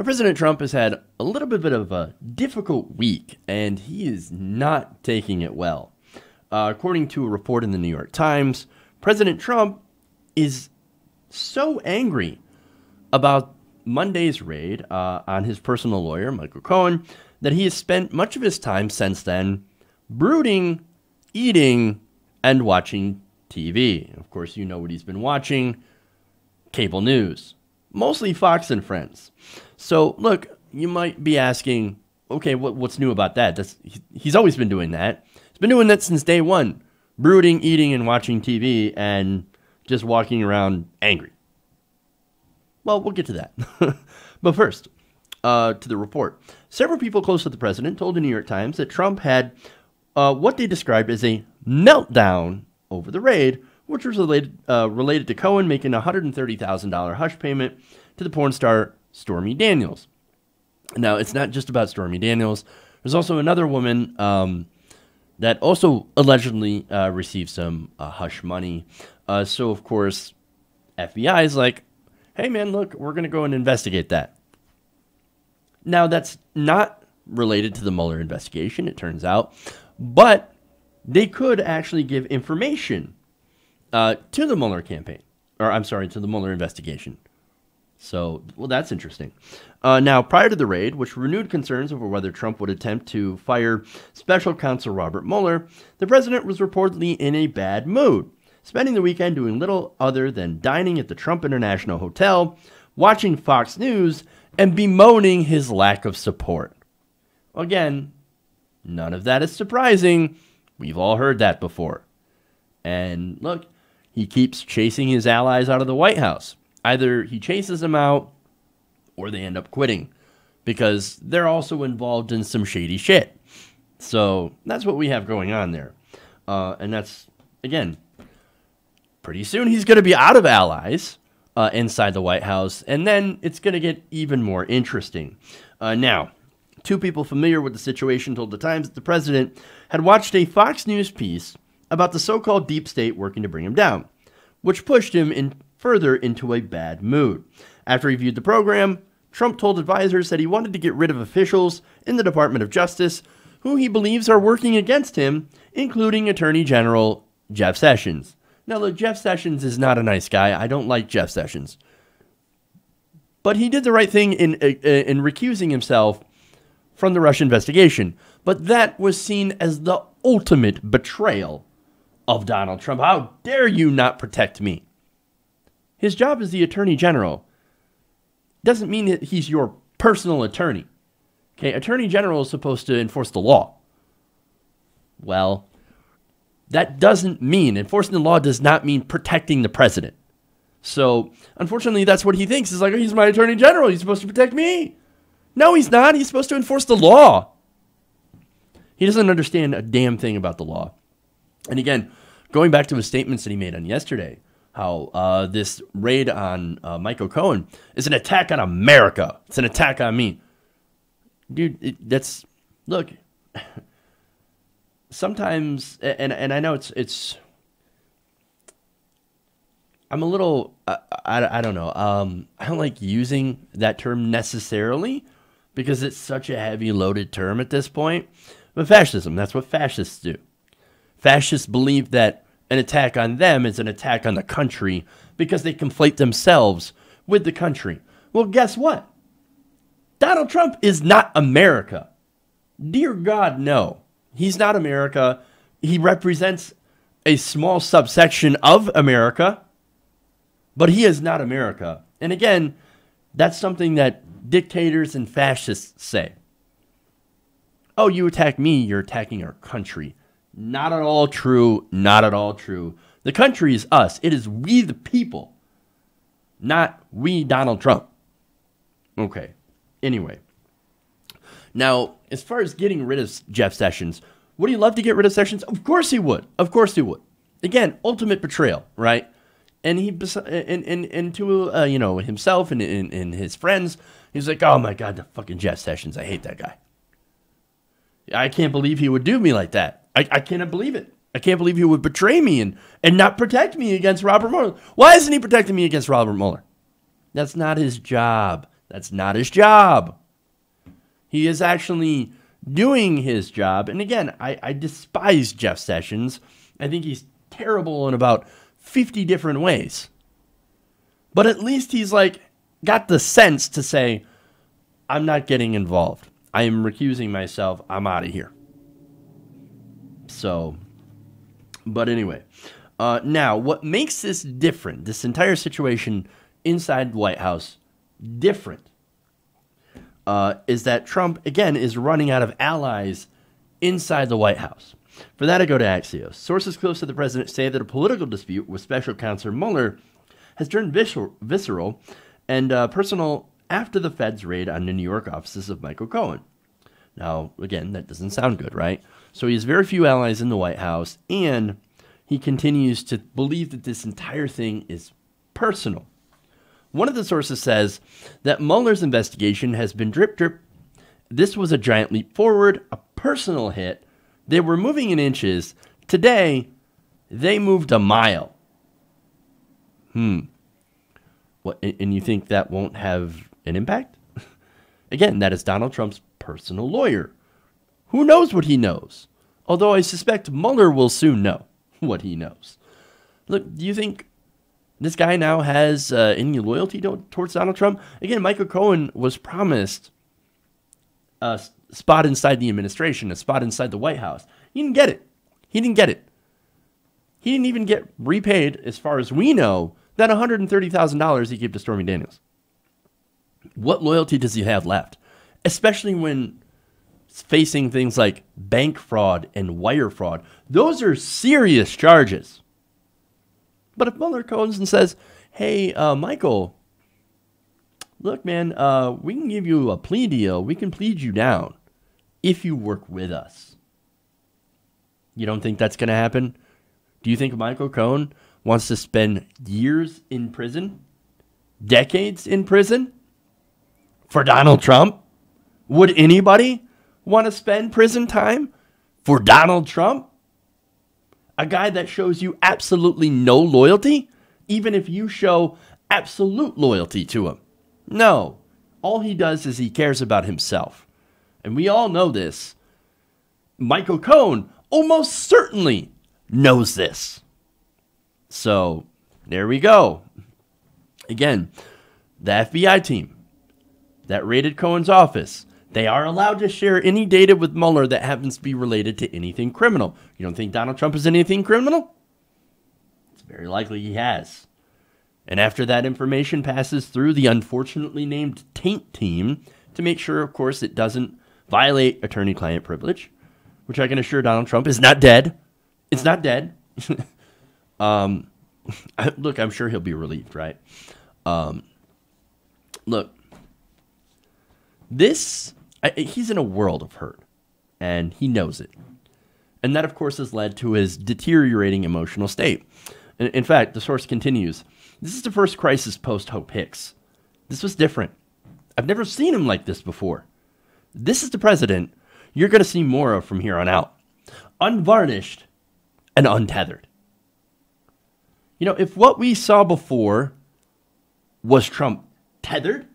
Now, President Trump has had a little bit of a difficult week, and he is not taking it well. According to a report in the New York Times, President Trump is so angry about Monday's raid on his personal lawyer, Michael Cohen, that he has spent much of his time since then brooding, eating, and watching TV. Of course, you know what he's been watching: cable news, mostly Fox and Friends. So, look, you might be asking, okay, what's new about that? He's always been doing that. He's been doing that since day one, brooding, eating, and watching TV, and just walking around angry. Well, we'll get to that. But first, to the report. Several people close to the president told the New York Times that Trump had what they described as a meltdown over the raid, which was related to Cohen making a $130,000 hush payment to the porn star Stormy Daniels. Now, it's not just about Stormy Daniels. There's also another woman that also allegedly received some hush money. So, of course, FBI is like, hey, man, look, we're going to go and investigate that. Now, that's not related to the Mueller investigation, it turns out, but they could actually give information to the Mueller campaign, or I'm sorry, to the Mueller investigation. So, well, that's interesting. Now, prior to the raid, which renewed concerns over whether Trump would attempt to fire special counsel Robert Mueller, the president was reportedly in a bad mood, spending the weekend doing little other than dining at the Trump International Hotel, watching Fox News, and bemoaning his lack of support. Again, none of that is surprising. We've all heard that before. And look, he keeps chasing his allies out of the White House. Either he chases them out, or they end up quitting, because they're also involved in some shady shit. So that's what we have going on there. And that's, again, pretty soon he's going to be out of allies inside the White House, and then it's going to get even more interesting. Now, two people familiar with the situation told the Times that the president had watched a Fox News piece about the so-called deep state working to bring him down, which pushed him further into a bad mood. After he viewed the program, Trump told advisors that he wanted to get rid of officials in the Department of Justice who he believes are working against him, including Attorney General Jeff Sessions. Now, look, Jeff Sessions is not a nice guy. I don't like Jeff Sessions. But he did the right thing in recusing himself from the Russia investigation. But that was seen as the ultimate betrayal of Donald Trump. How dare you not protect me? His job as the Attorney General doesn't mean that he's your personal attorney. Okay, Attorney General is supposed to enforce the law. Well, that doesn't mean, enforcing the law does not mean protecting the president. So, unfortunately, that's what he thinks. He's like, oh, he's my Attorney General. He's supposed to protect me. No, he's not. He's supposed to enforce the law. He doesn't understand a damn thing about the law. And again, going back to his statements that he made on yesterday, how this raid on Michael Cohen is an attack on America. It's an attack on me. Dude, look, sometimes, and I know it's I'm a little, I don't know, I don't like using that term necessarily because it's such a heavy loaded term at this point. But fascism, that's what fascists do. Fascists believe that an attack on them is an attack on the country because they conflate themselves with the country. Well, guess what? Donald Trump is not America. Dear God, no. He's not America. He represents a small subsection of America, but he is not America. And again, that's something that dictators and fascists say. Oh, you attack me, you're attacking our country. Not at all true. Not at all true. The country is us. It is we the people, not we Donald Trump. Okay. Anyway. Now, as far as getting rid of Jeff Sessions, would he love to get rid of Sessions? Of course he would. Of course he would. Again, ultimate betrayal, right? And he, and to himself and his friends, he's like, oh my God, the fucking Jeff Sessions. I hate that guy. I can't believe he would do me like that. I cannot believe it. I can't believe he would betray me and not protect me against Robert Mueller. Why isn't he protecting me against Robert Mueller? That's not his job. That's not his job. He is actually doing his job. And again, I despise Jeff Sessions. I think he's terrible in about 50 different ways. But at least he's like got the sense to say, I'm not getting involved. I am recusing myself. I'm out of here. So, but anyway. Now, what makes this different, this entire situation inside the White House different, is that Trump, again, is running out of allies inside the White House. For that, I go to Axios. Sources close to the president say that a political dispute with Special Counsel Mueller has turned visceral and personal after the Fed's raid on the New York offices of Michael Cohen. Now, again, that doesn't sound good, right? So he has very few allies in the White House, and he continues to believe that this entire thing is personal. One of the sources says that Mueller's investigation has been drip. This was a giant leap forward, a personal hit. They were moving in inches. Today, they moved a mile. What? And you think that won't have an impact? Again, that is Donald Trump's personal lawyer. Who knows what he knows? Although I suspect Mueller will soon know what he knows. Look, do you think this guy now has any loyalty towards Donald Trump? Again, Michael Cohen was promised a spot inside the administration, a spot inside the White House. He didn't get it. He didn't get it. He didn't even get repaid, as far as we know, that $130,000 he gave to Stormy Daniels. What loyalty does he have left? Especially when facing things like bank fraud and wire fraud. Those are serious charges. But if Mueller comes and says, hey, Michael, look, man, we can give you a plea deal. We can plead you down if you work with us. You don't think that's going to happen? Do you think Michael Cohen wants to spend years in prison? Decades in prison? For Donald Trump? Would anybody want to spend prison time for Donald Trump? A guy that shows you absolutely no loyalty, even if you show absolute loyalty to him. No. All he does is he cares about himself. And we all know this. Michael Cohen almost certainly knows this. So, there we go. Again, the FBI team that raided Cohen's office, they are allowed to share any data with Mueller that happens to be related to anything criminal. You don't think Donald Trump is anything criminal? It's very likely he has. And after that information passes through the unfortunately named Taint Team, to make sure, of course, it doesn't violate attorney-client privilege, which I can assure Donald Trump is not dead. It's not dead. Look, I'm sure he'll be relieved, right? Look, he's in a world of hurt, and he knows it. And that, of course, has led to his deteriorating emotional state. In fact, the source continues, this is the first crisis post-Hope Hicks. This was different. I've never seen him like this before. This is the president you're going to see more of from here on out. Unvarnished and untethered. You know, if what we saw before was Trump tethered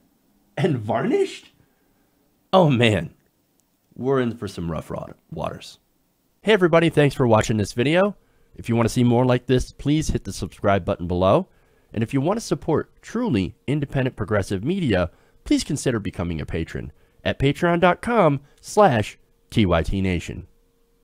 and varnished, oh man, we're in for some rough waters. Hey everybody, thanks for watching this video. If you want to see more like this, please hit the subscribe button below. And if you want to support truly independent progressive media, please consider becoming a patron at patreon.com/TYTNation.